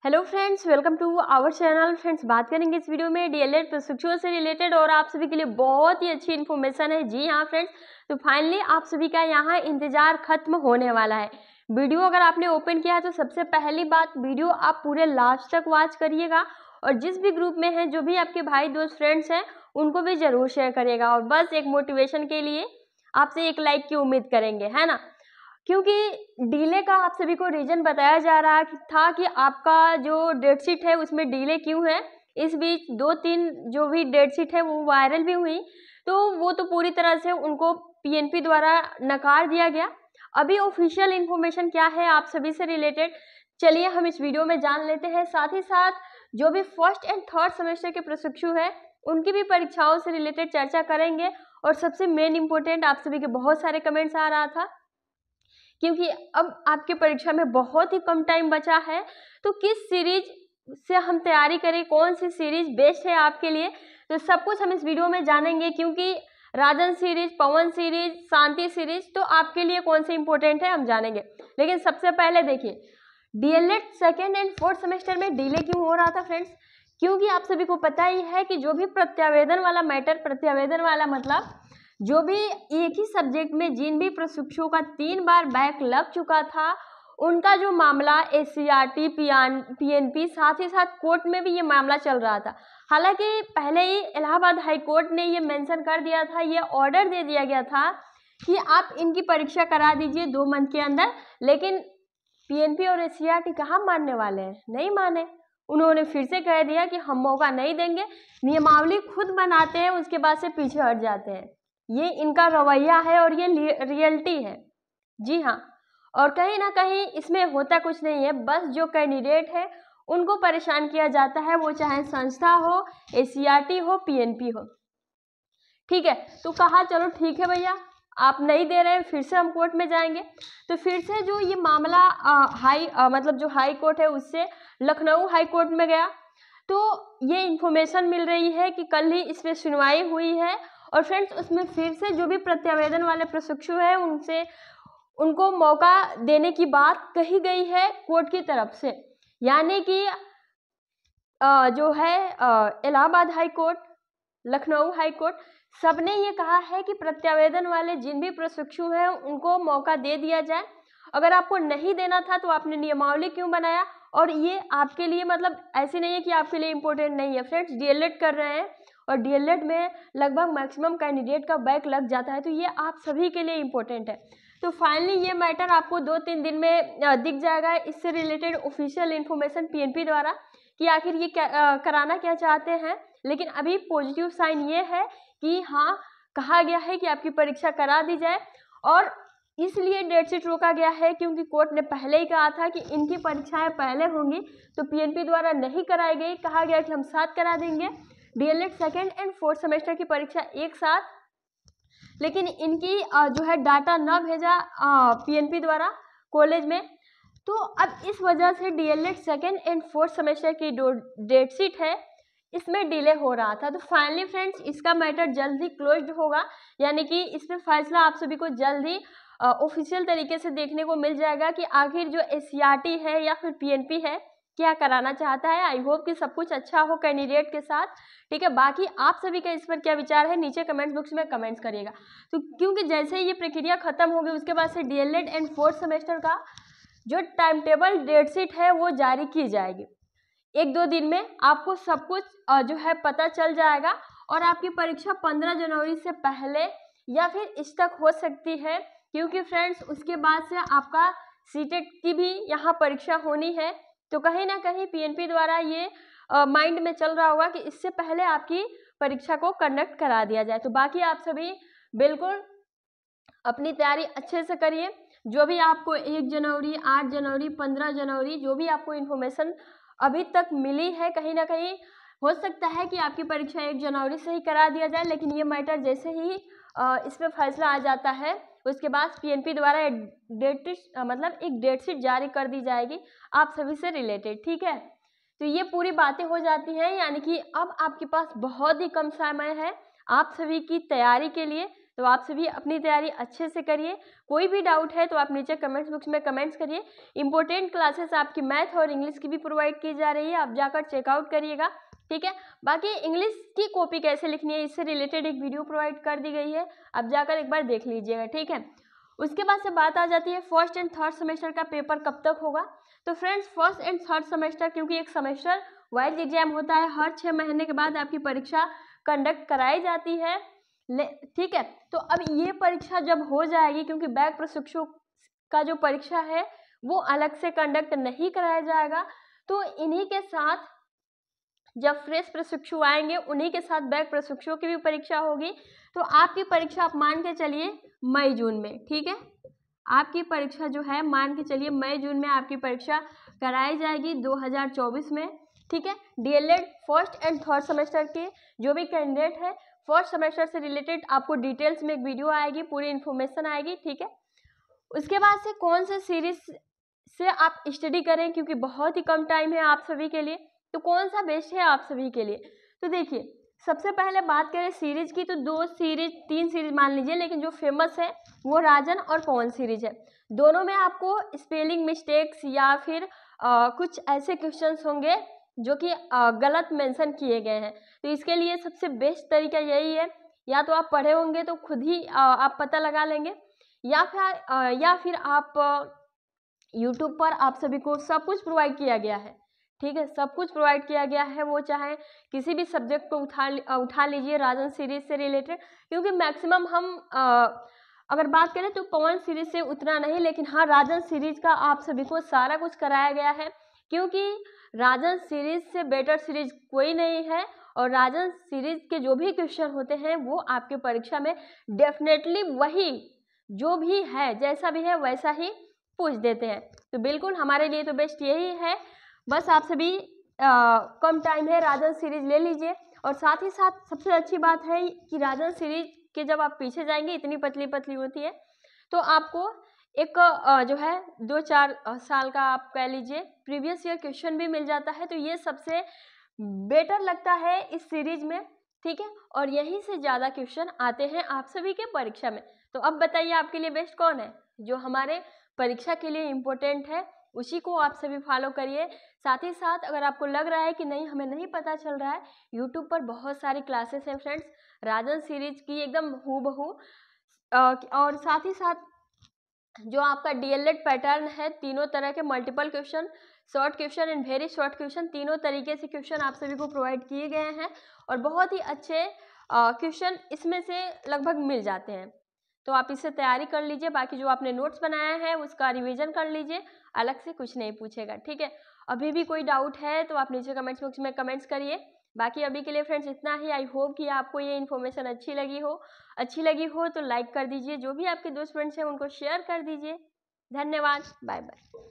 Hello friends, welcome to our channel. Friends, बात करेंगे इस वीडियो में डीएलएड प्रशिक्षुओं से रिलेटेड और आप सभी के लिए बहुत ही अच्छी इन्फॉर्मेशन है। जी हाँ फ्रेंड्स, तो फाइनली आप सभी का यहाँ इंतजार खत्म होने वाला है। वीडियो अगर आपने ओपन किया है तो सबसे पहली बात, वीडियो आप पूरे लास्ट तक वॉच करिएगा और जिस भी ग्रुप में हैं, जो भी आपके भाई दोस्त फ्रेंड्स हैं, उनको भी जरूर शेयर करिएगा। और बस एक मोटिवेशन के लिए आपसे एक लाइक की उम्मीद करेंगे, है ना। क्योंकि डिले का आप सभी को रीजन बताया जा रहा था कि आपका जो डेट शीट है उसमें डिले क्यों है। इस बीच 2-3 जो भी डेट शीट है वो वायरल भी हुई, तो वो तो पूरी तरह से उनको पीएनपी द्वारा नकार दिया गया। अभी ऑफिशियल इन्फॉर्मेशन क्या है आप सभी से रिलेटेड, चलिए हम इस वीडियो में जान लेते हैं। साथ ही साथ जो भी फर्स्ट एंड थर्ड सेमेस्टर के प्रशिक्षु हैं उनकी भी परीक्षाओं से रिलेटेड चर्चा करेंगे। और सबसे मेन इम्पोर्टेंट, आप सभी के बहुत सारे कमेंट्स आ रहा था क्योंकि अब आपके परीक्षा में बहुत ही कम टाइम बचा है, तो किस सीरीज से हम तैयारी करें, कौन सी सीरीज बेस्ट है आपके लिए, तो सब कुछ हम इस वीडियो में जानेंगे। क्योंकि राजन सीरीज, पवन सीरीज, शांति सीरीज, तो आपके लिए कौन सी इंपॉर्टेंट है हम जानेंगे। लेकिन सबसे पहले देखिए, DElEd second and fourth semester में डिले क्यों हो रहा था फ्रेंड्स। क्योंकि आप सभी को पता ही है कि जो भी प्रत्यावेदन वाला मैटर, प्रत्यावेदन वाला मतलब जो भी एक ही सब्जेक्ट में जिन भी प्रशिक्षुओं का 3 बार बैक लग चुका था, उनका जो मामला एससीईआरटी, पीएनपी, साथ ही साथ कोर्ट में भी ये मामला चल रहा था। हालांकि पहले ही इलाहाबाद हाई कोर्ट ने ये मेंशन कर दिया था, ये ऑर्डर दे दिया गया था कि आप इनकी परीक्षा करा दीजिए 2 मंथ के अंदर। लेकिन पीएनपी और एससीईआरटी कहाँ मानने वाले हैं, नहीं माने। उन्होंने फिर से कह दिया कि हम मौका नहीं देंगे, नियमावली खुद बनाते हैं, उसके बाद से पीछे हट जाते हैं। ये इनका रवैया है और ये रियलिटी है। जी हाँ, और कहीं ना कहीं इसमें होता कुछ नहीं है, बस जो कैंडिडेट है उनको परेशान किया जाता है, वो चाहे संस्था हो, एससीईआरटी हो, पीएनपी हो। ठीक है, तो कहा चलो ठीक है भैया, आप नहीं दे रहे हैं, फिर से हम कोर्ट में जाएंगे। तो फिर से जो ये मामला मतलब जो हाई कोर्ट है उससे लखनऊ हाई कोर्ट में गया। तो ये इन्फॉर्मेशन मिल रही है कि कल ही इस पर सुनवाई हुई है। और फ्रेंड्स, उसमें फिर से जो भी प्रत्यावेदन वाले प्रशिक्षु हैं उनसे उनको मौका देने की बात कही गई है कोर्ट की तरफ से। यानी कि जो है Allahabad high court, Lucknow high court, सबने ये कहा है कि प्रत्यावेदन वाले जिन भी प्रशिक्षु हैं उनको मौका दे दिया जाए। अगर आपको नहीं देना था तो आपने नियमावली क्यों बनाया। और ये आपके लिए मतलब ऐसे नहीं है कि आपके लिए इम्पोर्टेंट नहीं है। फ्रेंड्स, डीएलएड कर रहे हैं और डीएलएड में लगभग मैक्सिमम कैंडिडेट का बैक लग जाता है, तो ये आप सभी के लिए इम्पोर्टेंट है। तो फाइनली ये मैटर आपको 2-3 दिन में दिख जाएगा। इससे रिलेटेड ऑफिशियल इन्फॉर्मेशन पीएनपी द्वारा कि आखिर ये कराना क्या चाहते हैं। लेकिन अभी पॉजिटिव साइन ये है कि हाँ, कहा गया है कि आपकी परीक्षा करा दी जाए। और इसलिए डेट शीट रोका गया है क्योंकि कोर्ट ने पहले ही कहा था कि इनकी परीक्षाएं पहले होंगी, तो पीएनपी द्वारा नहीं कराई गई। कहा गया कि हम साथ करा देंगे DElEd second and fourth semester की परीक्षा एक साथ। लेकिन इनकी जो है डाटा न भेजा पीएनपी द्वारा कॉलेज में, तो अब इस वजह से DElEd second and fourth semester की जो डेट शीट है इसमें डिले हो रहा था। तो फाइनली फ्रेंड्स, इसका मैटर जल्द ही क्लोज्ड होगा, यानी कि इस पर फैसला आप सभी को जल्द ही ऑफिशियल तरीके से देखने को मिल जाएगा कि आखिर जो एससीईआरटी है या फिर पीएनपी है क्या कराना चाहता है। आई होप कि सब कुछ अच्छा हो कैंडिडेट के साथ। ठीक है, बाकी आप सभी का इस पर क्या विचार है नीचे कमेंट बॉक्स में कमेंट्स करिएगा। तो क्योंकि जैसे ही ये प्रक्रिया खत्म होगी उसके बाद से डीएलएड एंड फोर्थ सेमेस्टर का जो टाइम टेबल, डेट शीट है वो जारी की जाएगी। 1-2 दिन में आपको सब कुछ जो है पता चल जाएगा। और आपकी परीक्षा 15 जनवरी से पहले या फिर इस तक हो सकती है, क्योंकि फ्रेंड्स उसके बाद से आपका सीटेट की भी यहाँ परीक्षा होनी है। तो कहीं ना कहीं पीएनपी द्वारा ये माइंड में चल रहा होगा कि इससे पहले आपकी परीक्षा को कंडक्ट करा दिया जाए। तो बाकी आप सभी बिल्कुल अपनी तैयारी अच्छे से करिए। जो भी आपको 1 जनवरी, 8 जनवरी, 15 जनवरी जो भी आपको इन्फॉर्मेशन अभी तक मिली है, कहीं ना कहीं हो सकता है कि आपकी परीक्षा 1 जनवरी से ही करा दिया जाए। लेकिन ये मैटर जैसे ही इस पर फैसला आ जाता है उसके बाद पीएनपी द्वारा एक डेट शीट जारी कर दी जाएगी आप सभी से रिलेटेड। ठीक है, तो ये पूरी बातें हो जाती हैं, यानी कि अब आपके पास बहुत ही कम समय है आप सभी की तैयारी के लिए। तो आप सभी अपनी तैयारी अच्छे से करिए। कोई भी डाउट है तो आप नीचे कमेंट्स बॉक्स में कमेंट्स करिए। इंपॉर्टेंट क्लासेस आपकी मैथ और इंग्लिश की भी प्रोवाइड की जा रही है, आप जाकर चेकआउट करिएगा, ठीक है। बाकी इंग्लिश की कॉपी कैसे लिखनी है इससे रिलेटेड एक वीडियो प्रोवाइड कर दी गई है, आप जाकर एक बार देख लीजिएगा, ठीक है। उसके बाद से बात आ जाती है फर्स्ट एंड थर्ड सेमेस्टर का पेपर कब तक होगा। तो friends first and third semester, क्योंकि एक सेमेस्टर वाइज एग्जाम होता है, हर 6 महीने के बाद आपकी परीक्षा कंडक्ट कराई जाती है, ठीक है। तो अब ये परीक्षा जब हो जाएगी, क्योंकि बैक प्रशिक्षु का जो परीक्षा है वो अलग से कंडक्ट नहीं कराया जाएगा, तो इन्हीं के साथ जब फ्रेश प्रशिक्षु आएंगे उन्हीं के साथ बैक प्रशिक्षुओं की भी परीक्षा होगी। तो आपकी परीक्षा आप मान के चलिए मई जून में, ठीक है। आपकी परीक्षा जो है मान के चलिए मई जून में आपकी परीक्षा कराई जाएगी 2024 में, ठीक है। DElEd first and third semester के जो भी कैंडिडेट है, फर्स्ट सेमेस्टर से रिलेटेड आपको डिटेल्स में एक वीडियो आएगी, पूरी इन्फॉर्मेशन आएगी, ठीक है। उसके बाद से कौन से सीरीज से आप स्टडी करें, क्योंकि बहुत ही कम टाइम है आप सभी के लिए, तो कौन सा बेस्ट है आप सभी के लिए। तो देखिए सबसे पहले बात करें सीरीज की, तो 2 सीरीज 3 सीरीज मान लीजिए, लेकिन जो फेमस है वो राजन और पवन सीरीज है। दोनों में आपको स्पेलिंग मिस्टेक्स या फिर कुछ ऐसे क्वेश्चंस होंगे जो कि गलत मेंशन किए गए हैं, तो इसके लिए सबसे बेस्ट तरीका यही है, या तो आप पढ़े होंगे तो खुद ही आप पता लगा लेंगे, या फिर आप यूट्यूब पर आप सभी को सब कुछ प्रोवाइड किया गया है, ठीक है। सब कुछ प्रोवाइड किया गया है, वो चाहे किसी भी सब्जेक्ट को उठा लीजिए राजन सीरीज से रिलेटेड, क्योंकि मैक्सिमम हम अगर बात करें तो पवन सीरीज से उतना नहीं, लेकिन हाँ राजन सीरीज का आप सभी को सारा कुछ कराया गया है, क्योंकि राजन सीरीज से बेटर सीरीज कोई नहीं है, और राजन सीरीज के जो भी क्वेश्चन होते हैं वो आपके परीक्षा में डेफिनेटली वही जो भी है जैसा भी है वैसा ही पूछ देते हैं। तो बिल्कुल हमारे लिए तो बेस्ट यही है, बस आप सभी कम टाइम है राजन सीरीज ले लीजिए। और साथ ही साथ सबसे अच्छी बात है कि राजन सीरीज के जब आप पीछे जाएंगे इतनी पतली पतली होती है, तो आपको एक जो है 2-4 साल का आप कह लीजिए प्रीवियस ईयर क्वेश्चन भी मिल जाता है, तो ये सबसे बेटर लगता है इस सीरीज में, ठीक है। और यहीं से ज़्यादा क्वेश्चन आते हैं आप सभी के परीक्षा में। तो अब बताइए आपके लिए बेस्ट कौन है, जो हमारे परीक्षा के लिए इम्पोर्टेंट है उसी को आप सभी फॉलो करिए। साथ ही साथ अगर आपको लग रहा है कि नहीं हमें नहीं पता चल रहा है, यूट्यूब पर बहुत सारी क्लासेस हैं फ्रेंड्स राजन सीरीज की एकदम हूबहू, और साथ ही साथ जो आपका डीएलएड पैटर्न है, तीनों तरह के multiple question, short question and very short question, तीनों तरीके से क्वेश्चन आप सभी को प्रोवाइड किए गए हैं, और बहुत ही अच्छे क्वेश्चन इसमें से लगभग मिल जाते हैं। तो आप इससे तैयारी कर लीजिए, बाकी जो आपने नोट्स बनाया है उसका रिवीजन कर लीजिए, अलग से कुछ नहीं पूछेगा, ठीक है। अभी भी कोई डाउट है तो आप नीचे कमेंट्स बॉक्स में कमेंट्स करिए। बाकी अभी के लिए फ्रेंड्स इतना ही। आई होप कि आपको ये इन्फॉर्मेशन अच्छी लगी हो तो लाइक कर दीजिए, जो भी आपके दोस्त फ्रेंड्स हैं उनको शेयर कर दीजिए। धन्यवाद, बाय बाय।